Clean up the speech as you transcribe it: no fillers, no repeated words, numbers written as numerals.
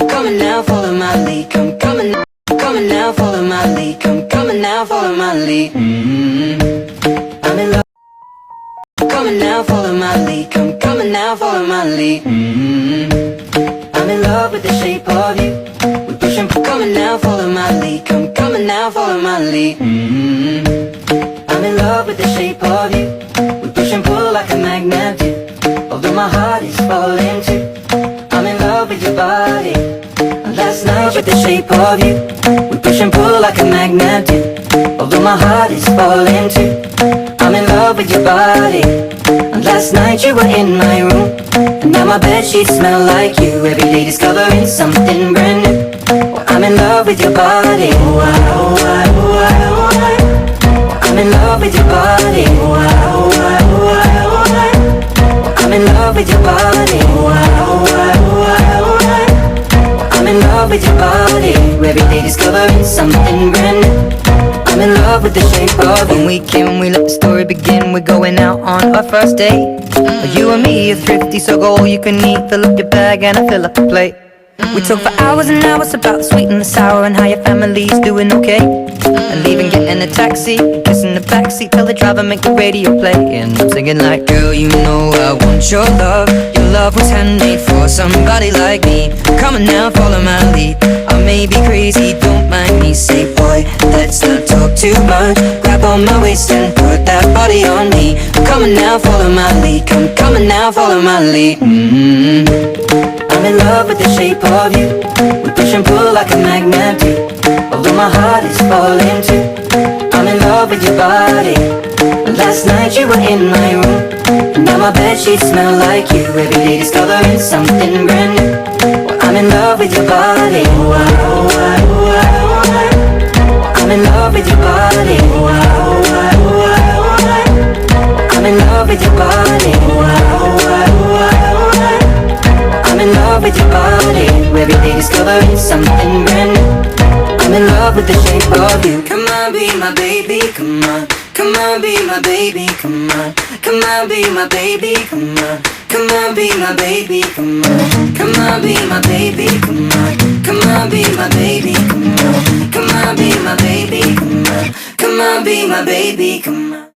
Coming now, follow my lead. Coming now, follow my lead. Coming now, follow my lead. I'm in love. Coming now, follow my lead. Coming now, follow my lead. I'm in love with the shape of you. We push and pull. Coming now, follow my lead. Coming now, follow my lead. I'm in love with the shape of you. We push and pull like a magnet do. Although my heart is falling too. I'm in love with your body. Last night with the shape of you. We push and pull like a magnet do. Although my heart is falling too. I'm in love with your body. Last night you were in my room, and now my bedsheets smell like you. Every day discovering something brand new. Well, I'm in love with your body. Oh, I, oh, I, oh, I, oh, I. Well, I'm in love with your body. Oh, I, oh, I, oh, I, oh, I. Well, I'm in love with your body. Oh, I, oh, I, oh, I, oh, I. Well, I'm in love with your body. Every day discovering something brand new. I'm in love with the shape of you. When we came, we let the story begin. We're going out on our first date. You and me are thrifty, so go all you can eat. Fill up your bag and I fill up the plate. We talk for hours and hours about the sweet and the sour, and how your family's doing okay. And leaving, getting a taxi, kissing the backseat, tell the driver make the radio play. And I'm singing like, girl, you know I want your love. Your love was handmade for somebody like me. Come on now, follow my lead. I may be crazy, don't mind me. Say, boy, let's not talk too much. Grab on my waist and put that body on me. Come on now, follow my lead. Come on now, follow my lead. I'm in love with the shape of you. We push and pull like a magnet do. Although my heart is falling too. I'm in love with your body. Last night you were in my room, and now my bedsheets smell like you. Every day discovering something brand new. Well, I'm in love with your body. Oh, I, oh, I, oh, I, oh, I. Well, I'm in love with your body. Oh, I, oh, I, oh, I, oh, I. Well, I'm in love with your body. Oh, I, oh, I, oh, I, oh, I. I'm in love with your body. Every day discovering something brand new. I'm in love with the shape of you. Come on, be my baby, come on. Come on, be my baby, come on. Come on, be my baby, come on. Come on, be my baby, come on. Come on, be my baby, come on. Come on, be my baby, come on. Come on, be my baby, come on. Come on, be my baby, come on.